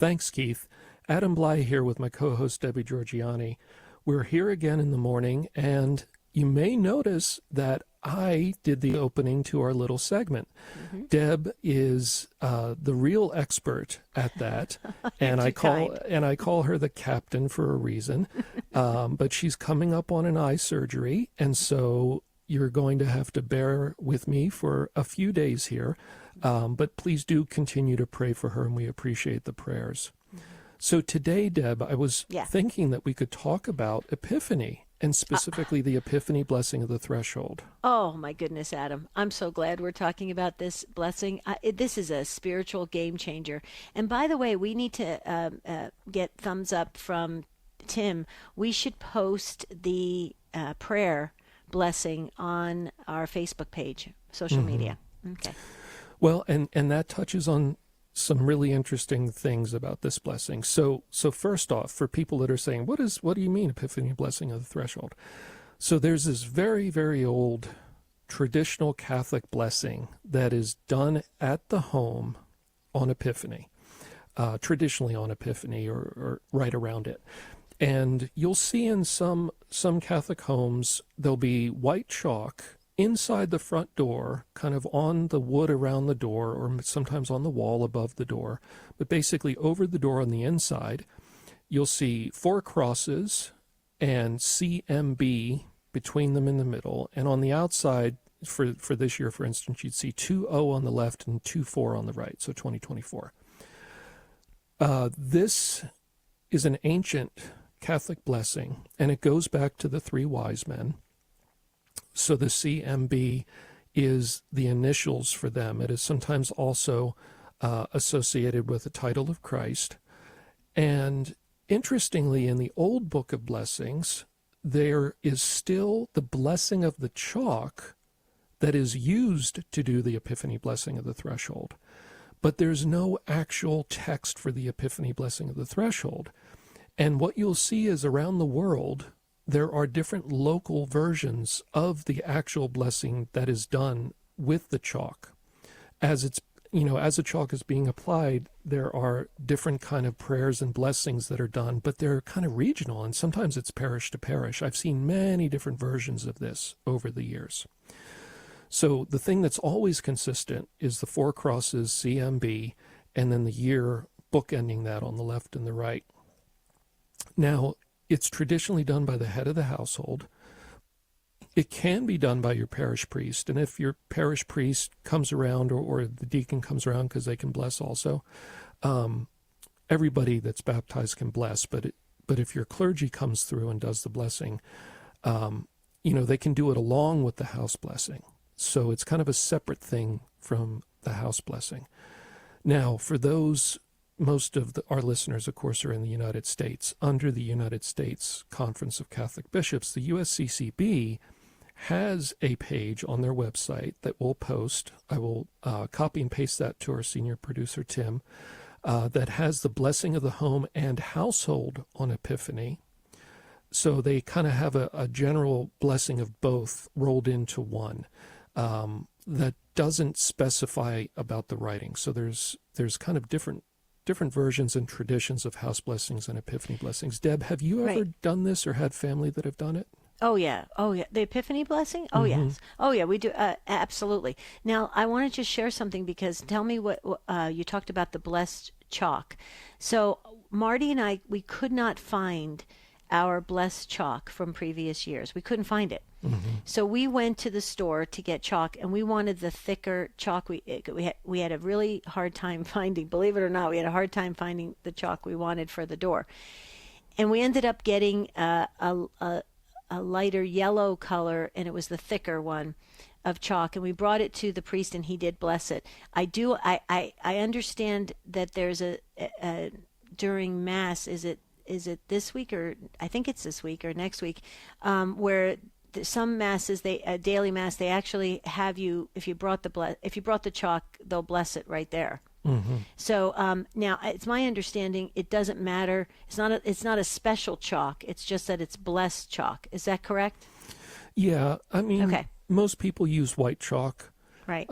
Thanks, Keith. Adam Bly here with my co-host Debbie Georgiani. We're here again in the morning, and you may notice that I did the opening to our little segment. Mm-hmm. Deb is the real expert at that, and I call her the captain for a reason. But she's coming up on an eye surgery, and so you're going to have to bear with me for a few days here. But please do continue to pray for her, and we appreciate the prayers. Mm-hmm. So today, Deb, I was thinking that we could talk about Epiphany, and specifically the Epiphany blessing of the threshold. Oh, my goodness, Adam. I'm so glad we're talking about this blessing. This is a spiritual game changer. And by the way, we need to get thumbs up from Tim. We should post the prayer blessing on our Facebook page, social media. Okay. Well, and that touches on some really interesting things about this blessing. So first off, for people that are saying, what do you mean Epiphany blessing of the threshold? So there's this very, very old traditional Catholic blessing that is done at the home on Epiphany, traditionally on Epiphany or right around it. And you'll see in some Catholic homes, there'll be white chalk inside the front door, kind of on the wood around the door, or sometimes on the wall above the door, but basically over the door on the inside, you'll see 4 crosses and CMB between them in the middle. And on the outside, for this year, for instance, you'd see 2-0 on the left and 2-4 on the right, so 2024. This is an ancient Catholic blessing, and it goes back to the 3 wise men. So the CMB is the initials for them. It is sometimes also associated with the title of Christ. And interestingly, in the old Book of Blessings, there is still the blessing of the chalk that is used to do the Epiphany blessing of the threshold. But there's no actual text for the Epiphany blessing of the threshold. And what you'll see is around the world, there are different local versions of the actual blessing that is done with the chalk. As the chalk is being applied, there are different kind of prayers and blessings that are done, but they're kind of regional, and sometimes it's parish to parish. I've seen many different versions of this over the years. So the thing that's always consistent is the 4 crosses, CMB, and then the year bookending that on the left and the right. Now, it's traditionally done by the head of the household. It can be done by your parish priest, and if your parish priest comes around or the deacon comes around, because they can bless also, everybody that's baptized can bless, but if your clergy comes through and does the blessing, they can do it along with the house blessing. So it's kind of a separate thing from the house blessing. Now, for those... Most of our listeners, of course, are in the United States. Under the United States Conference of Catholic Bishops, the USCCB has a page on their website that we'll post. I will copy and paste that to our senior producer, Tim, that has the blessing of the home and household on Epiphany. So they kind of have a general blessing of both rolled into one that doesn't specify about the writing. So there's kind of different versions and traditions of house blessings and Epiphany blessings. Deb, have you ever done this or had family that have done it? Oh, yeah. The Epiphany blessing? Oh, yes. Oh, yeah, we do. Absolutely. Now, I want to just share something, because tell me what you talked about the blessed chalk. So Marty and I, we could not find our blessed chalk from previous years. We couldn't find it. Mm-hmm. So we went to the store to get chalk, and we wanted the thicker chalk. We had a really hard time finding, believe it or not, we had a hard time finding the chalk we wanted for the door. And we ended up getting a lighter yellow color, and it was the thicker one of chalk, and we brought it to the priest, and he did bless it. I understand that there's a during Mass, is it this week, or I think it's this week or next week, where some masses, daily mass, they actually have you, if you brought the chalk, they'll bless it right there. Mm-hmm. So now it's my understanding it doesn't matter. It's not a special chalk. It's just that it's blessed chalk. Is that correct? Yeah, I mean, most people use white chalk, right?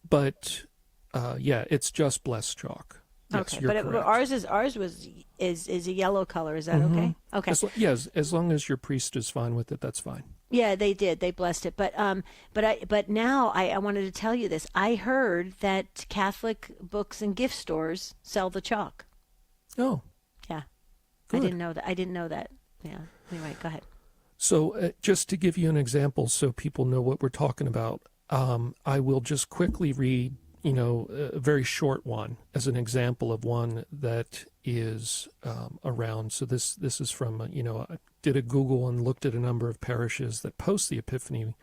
But it's just blessed chalk. Yes, Okay, you're but correct. ours is a yellow color. Is that okay? Okay. Yes, as long as your priest is fine with it, that's fine. Yeah, they did. They blessed it. But now I wanted to tell you this. I heard that Catholic books and gift stores sell the chalk. Oh, Yeah. I good. didn't know that. I didn't know that. Yeah. Anyway, go ahead. So just to give you an example so people know what we're talking about, I will just quickly read, a very short one as an example of one that is around. So this is from, I did a Google and looked at a number of parishes that post the Epiphany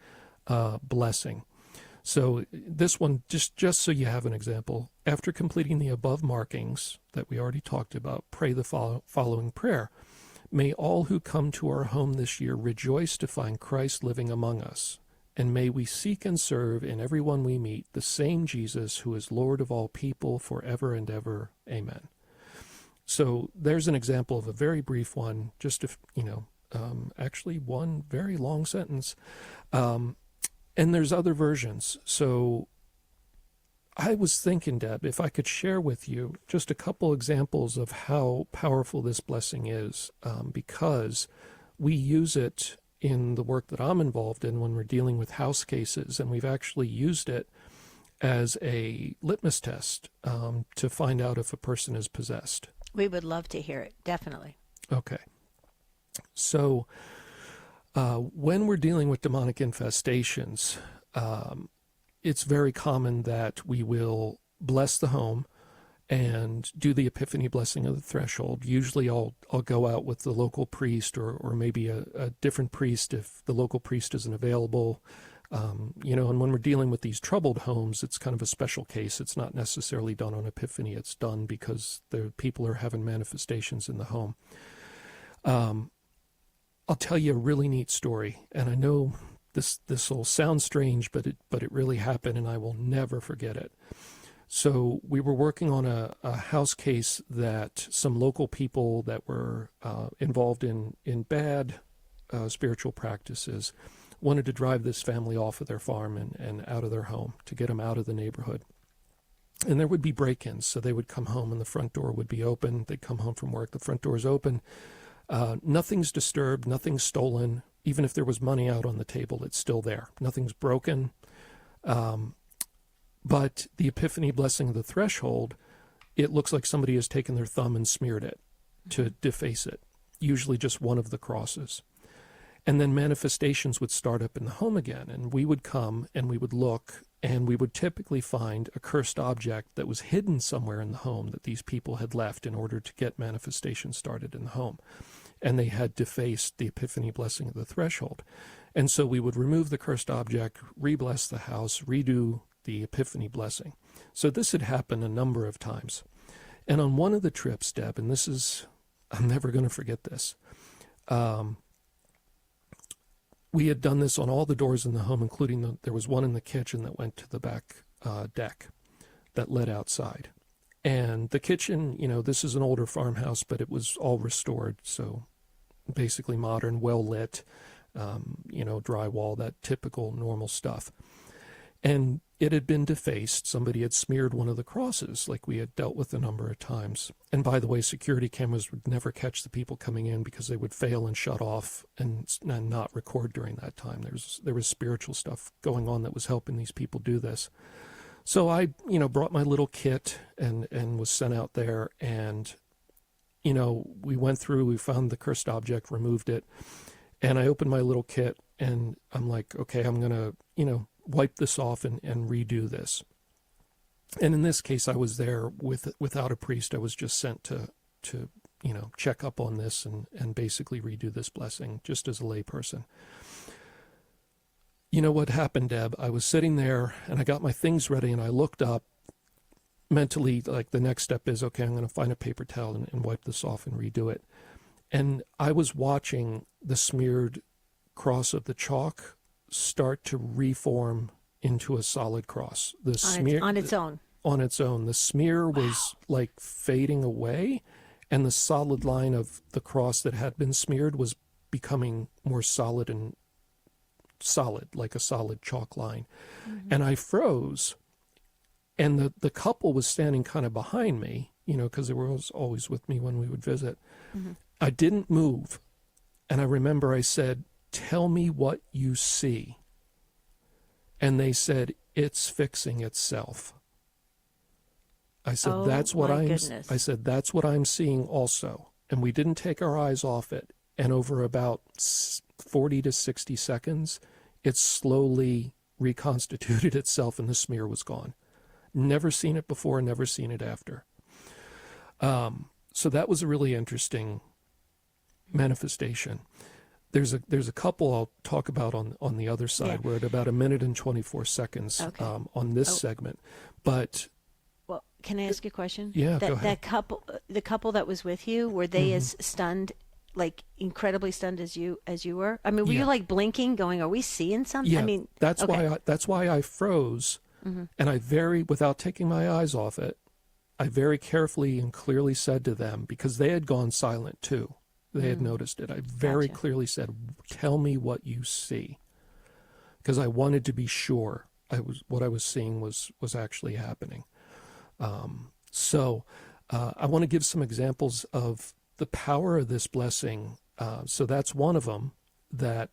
blessing. So this one, just so you have an example, after completing the above markings that we already talked about, pray the following prayer. May all who come to our home this year rejoice to find Christ living among us. And may we seek and serve in everyone we meet the same Jesus who is Lord of all people forever and ever. Amen. So there's an example of a very brief one, just actually one very long sentence. And there's other versions. So I was thinking, Deb, if I could share with you just a couple examples of how powerful this blessing is, because we use it in the work that I'm involved in when we're dealing with house cases, and we've actually used it as a litmus test to find out if a person is possessed. We would love to hear it. Definitely. Okay. So when we're dealing with demonic infestations, it's very common that we will bless the home and do the Epiphany blessing of the threshold. Usually I'll go out with the local priest or maybe a different priest if the local priest isn't available. And when we're dealing with these troubled homes, it's kind of a special case. It's not necessarily done on Epiphany. It's done because the people are having manifestations in the home. I'll tell you a really neat story, and I know this will sound strange, but it really happened, and I will never forget it. So we were working on a house case that some local people that were involved in bad spiritual practices wanted to drive this family off of their farm and out of their home to get them out of the neighborhood. And there would be break-ins, so they would come home and the front door would be open. They'd come home from work, the front door is open. Nothing's disturbed, nothing's stolen. Even if there was money out on the table, it's still there. Nothing's broken. But the Epiphany blessing of the threshold, it looks like somebody has taken their thumb and smeared it to deface it, usually just one of the crosses. And then manifestations would start up in the home again, and we would come and we would look, and we would typically find a cursed object that was hidden somewhere in the home that these people had left in order to get manifestations started in the home. And they had defaced the Epiphany blessing of the threshold. And so we would remove the cursed object, re-bless the house, redo the Epiphany blessing. So this had happened a number of times. And on one of the trips, Deb, and I'm never going to forget this, we had done this on all the doors in the home, including there was one in the kitchen that went to the back deck that led outside. And the kitchen, this is an older farmhouse, but it was all restored. So basically modern, well lit, drywall, that typical normal stuff. And it had been defaced. Somebody had smeared one of the crosses, like we had dealt with a number of times. And by the way, security cameras would never catch the people coming in because they would fail and shut off and not record during that time. There was spiritual stuff going on that was helping these people do this. So I, brought my little kit and was sent out there, and, we went through, we found the cursed object, removed it, and I opened my little kit, and I'm like, okay, I'm going to, wipe this off and redo this. And in this case, I was there without a priest. I was just sent to check up on this and basically redo this blessing just as a layperson. You know what happened, Deb? I was sitting there and I got my things ready and I looked up mentally, like the next step is, okay, I'm going to find a paper towel and wipe this off and redo it. And I was watching the smeared cross of the chalk start to reform into a solid cross. The smear on its own. On its own. The smear was like fading away, and the solid line of the cross that had been smeared was becoming more solid and solid, like a solid chalk line. Mm-hmm. And I froze, and the couple was standing kind of behind me, because they were always with me when we would visit. I didn't move. And I remember I said, "Tell me what you see." And they said, "It's fixing itself." I said, Oh, "That's what my I'm." goodness. I said, "That's what I'm seeing also." And we didn't take our eyes off it. And over about 40 to 60 seconds, it slowly reconstituted itself, and the smear was gone. Never seen it before, never seen it after. So that was a really interesting manifestation. There's a couple I'll talk about on the other side. Yeah. We're at about 1 minute and 24 seconds Okay. on this segment. But Well, can I ask you a question? Yeah, that, go ahead. That couple, the couple that was with you, were they as stunned, like incredibly stunned as you were? I mean, were you Yeah. like blinking, going, "Are we seeing something?" yeah, I mean, that's okay. why I froze, and without taking my eyes off it, I very carefully and clearly said to them, because they had gone silent too. They had noticed it. I very Gotcha. clearly said, "Tell me what you see," because I wanted to be sure what I was seeing was actually happening. So I want to give some examples of the power of this blessing. So that's one of them, that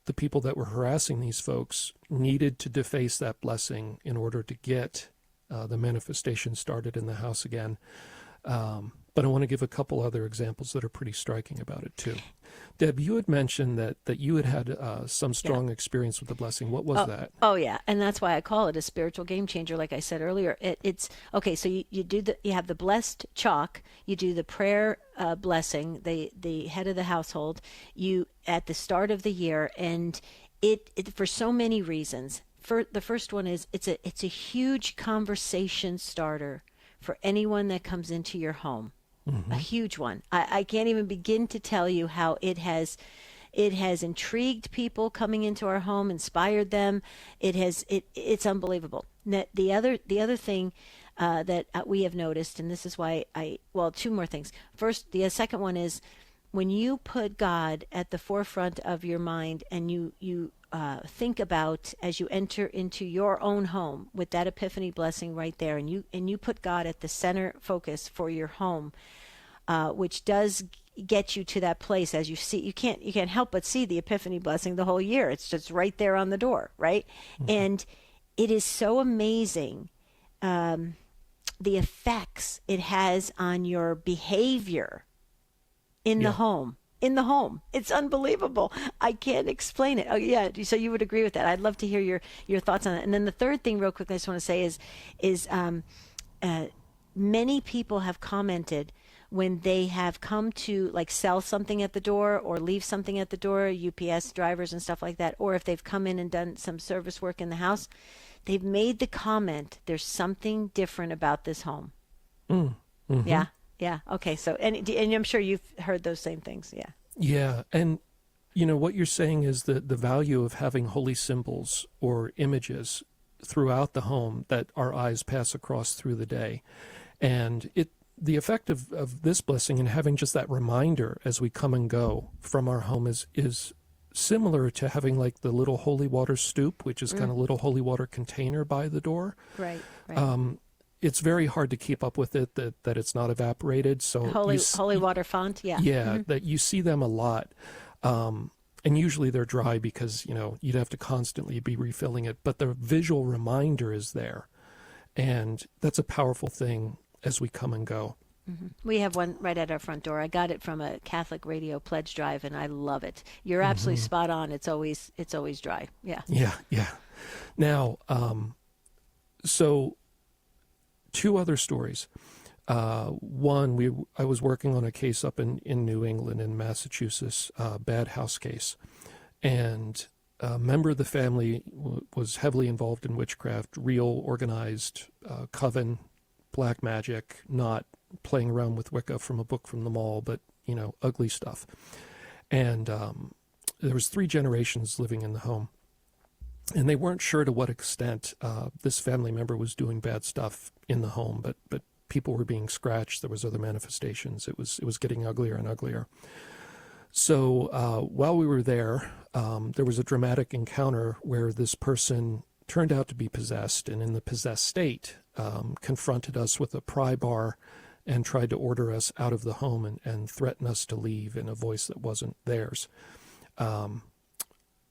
the people that were harassing these folks needed to deface that blessing in order to get the manifestation started in the house again. But I want to give a couple other examples that are pretty striking about it too. Deb, you had mentioned that you had some strong experience with the blessing. What was that? Oh yeah, and that's why I call it a spiritual game changer. Like I said earlier, it's okay. So you have the blessed chalk. You do the prayer blessing. The head of the household. You at the start of the year, and it for so many reasons. The first one is it's a huge conversation starter for anyone that comes into your home. A huge one. I can't even begin to tell you how it has intrigued people coming into our home, inspired them. It's unbelievable. The other thing that we have noticed, and this is why two more things. First, the second one is when you put God at the forefront of your mind, and you think about as you enter into your own home with that epiphany blessing right there, and you put God at the center focus for your home, which does get you to that place. As you see, you can't help but see the epiphany blessing the whole year. It's just right there on the door, right? And it is so amazing, the effects it has on your behavior in the home. It's unbelievable. I can't explain it. Oh yeah. So you would agree with that. I'd love to hear your thoughts on that. And then the third thing real quick I just want to say is many people have commented when they have come to like sell something at the door or leave something at the door, UPS drivers and stuff like that, or if they've come in and done some service work in the house, they've made the comment, "There's something different about this home." Yeah. Yeah. Okay. So, and I'm sure you've heard those same things. Yeah. Yeah. And, what you're saying is that the value of having holy symbols or images throughout the home that our eyes pass across through the day. And the effect of this blessing and having just that reminder as we come and go from our home is similar to having like the little holy water stoop, which is kind of little holy water container by the door. Right. It's very hard to keep up with it, that it's not evaporated. So Holy water font. Yeah. Yeah, that you see them a lot. And usually they're dry because, you'd have to constantly be refilling it. But the visual reminder is there. And that's a powerful thing as we come and go. We have one right at our front door. I got it from a Catholic radio pledge drive, and I love it. You're absolutely spot on. It's always dry. Yeah. Yeah. Now, so two other stories. One, I was working on a case up in New England, in Massachusetts, bad house case. And a member of the family was heavily involved in witchcraft, real organized coven, black magic, not playing around with Wicca from a book from the mall, but, ugly stuff. And there was 3 generations living in the home. And they weren't sure to what extent this family member was doing bad stuff in the home, but people were being scratched. There was other manifestations. It was getting uglier and uglier. So while we were there was a dramatic encounter where this person turned out to be possessed, and in the possessed state confronted us with a pry bar and tried to order us out of the home and threaten us to leave in a voice that wasn't theirs.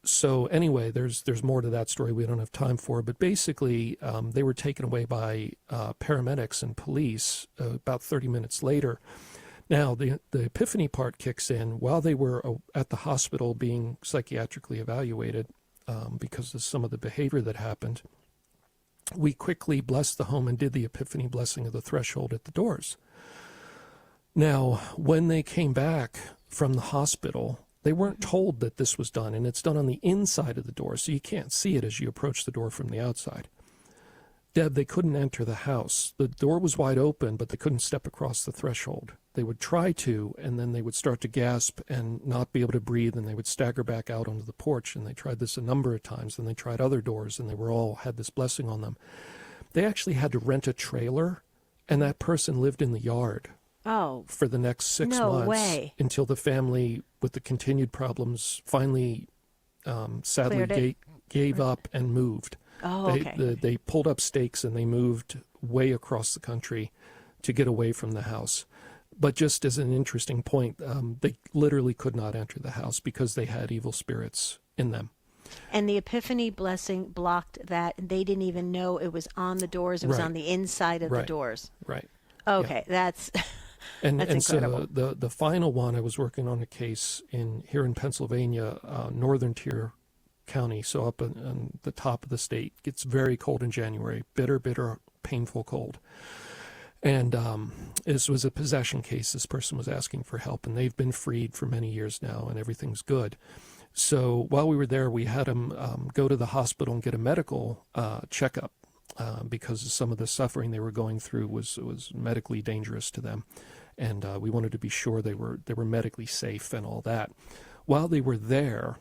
So anyway, there's more to that story we don't have time for, but basically they were taken away by paramedics and police about 30 minutes later. Now, the epiphany part kicks in while they were at the hospital being psychiatrically evaluated because of some of the behavior that happened. We quickly blessed the home and did the epiphany blessing of the threshold at the doors. Now, when they came back from the hospital, they weren't told that this was done, and it's done on the inside of the door, so you can't see it as you approach the door from the outside. Deb, they couldn't enter the house. The door was wide open, but they couldn't step across the threshold. They would try to, and then they would start to gasp and not be able to breathe, and they would stagger back out onto the porch, and they tried this a number of times, and they tried other doors, and they had this blessing on them. They actually had to rent a trailer, and that person lived in the yard. Oh, for the next 6 no months way. Until the family, with the continued problems, finally, sadly, gave up and moved. Oh, okay. They pulled up stakes and they moved way across the country to get away from the house. But just as an interesting point, they literally could not enter the house because they had evil spirits in them. And the epiphany blessing blocked that. They didn't even know it was on the doors. It was on the inside of the doors. Right. Okay, yeah. That's incredible. So the final one, I was working on a case here in Pennsylvania, northern tier county, so up on the top of the state. It gets very cold in January, bitter, painful cold. And this was a possession case. This person was asking for help, and they've been freed for many years now, and everything's good. So while we were there, we had them go to the hospital and get a medical checkup. Because some of the suffering they were going through was medically dangerous to them, and we wanted to be sure they were medically safe and all that. While they were there,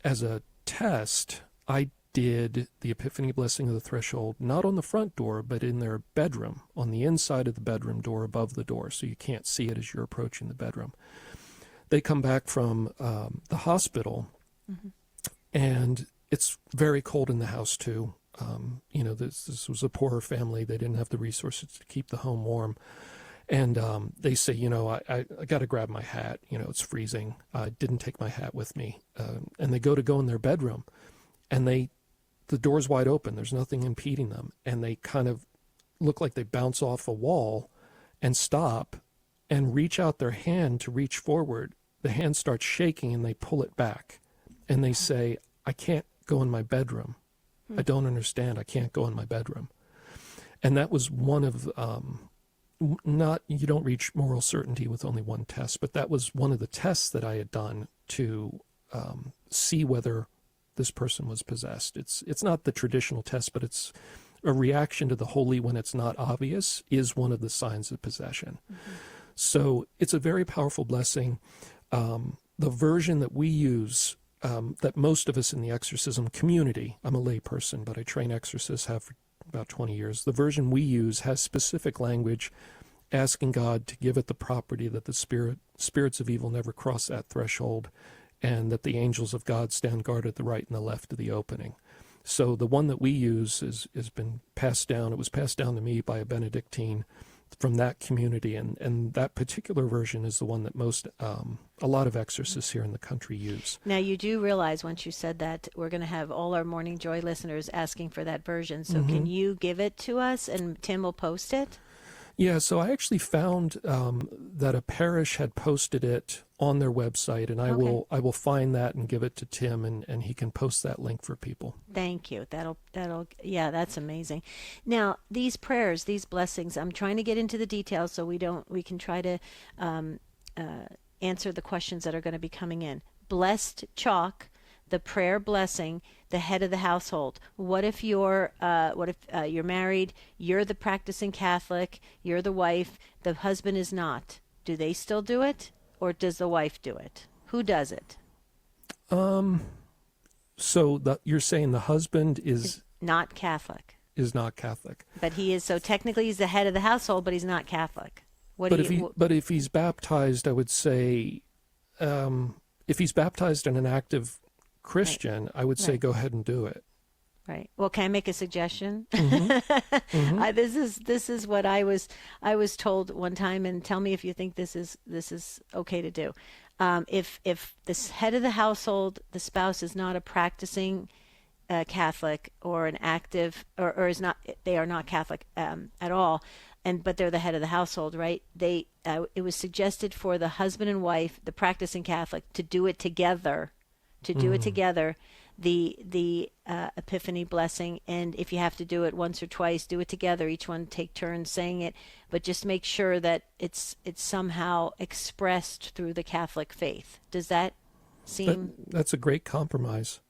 as a test, I did the epiphany blessing of the threshold not on the front door, but in their bedroom, on the inside of the bedroom door above the door, so you can't see it as you're approaching the bedroom. They come back from the hospital, and it's very cold in the house too. This was a poorer family. They didn't have the resources to keep the home warm. And they say, I got to grab my hat. It's freezing. I didn't take my hat with me. And they go in their bedroom, and the door's wide open. There's nothing impeding them. And they kind of look like they bounce off a wall and stop and reach out their hand to reach forward. The hand starts shaking, and they pull it back. And they say, I can't go in my bedroom. I don't understand. I can't go in my bedroom. And that was one of, you don't reach moral certainty with only one test, but that was one of the tests that I had done to see whether this person was possessed. It's not the traditional test, but it's a reaction to the holy when it's not obvious is one of the signs of possession. So it's a very powerful blessing. The version that we use, that most of us in the exorcism community, I'm a lay person, but I train exorcists, have for about 20 years. The version we use has specific language asking God to give it the property that the spirits of evil never cross that threshold, and that the angels of God stand guard at the right and the left of the opening. So the one that we use has been passed down. It was passed down to me by a Benedictine from that community, and that particular version is the one that a lot of exorcists here in the country use. Now, you do realize once you said that, we're going to have all our Morning Joy listeners asking for that version. So can you give it to us, and Tim will post it? Yeah, so I actually found that a parish had posted it on their website, and I will find that and give it to Tim, and he can post that link for people. Thank you. That'll that's amazing. Now, these prayers, these blessings, I'm trying to get into the details so we can try to answer the questions that are going to be coming in. Blessed chalk, the prayer blessing, the head of the household. What if you're married, you're the practicing Catholic, you're the wife, the husband is not? Do they still do it, or does the wife do it? Who does it? So you're saying the husband is not Catholic. Is not Catholic. But he is, so technically he's the head of the household, but he's not Catholic. But if he's baptized, I would say, if he's baptized in an active Christian, I would say go ahead and do it. Right. Well, can I make a suggestion? Mm-hmm. This is what I was told one time, and tell me if you think this is okay to do. If the head of the household, the spouse, is not a practicing Catholic or an active, or is not, they are not Catholic at all, and but they're the head of the household, right? It was suggested for the husband and wife, the practicing Catholic, to do it together, the Epiphany blessing. And if you have to do it once or twice, do it together. Each one take turns saying it, but just make sure that it's somehow expressed through the Catholic faith. Does that seem? That's a great compromise.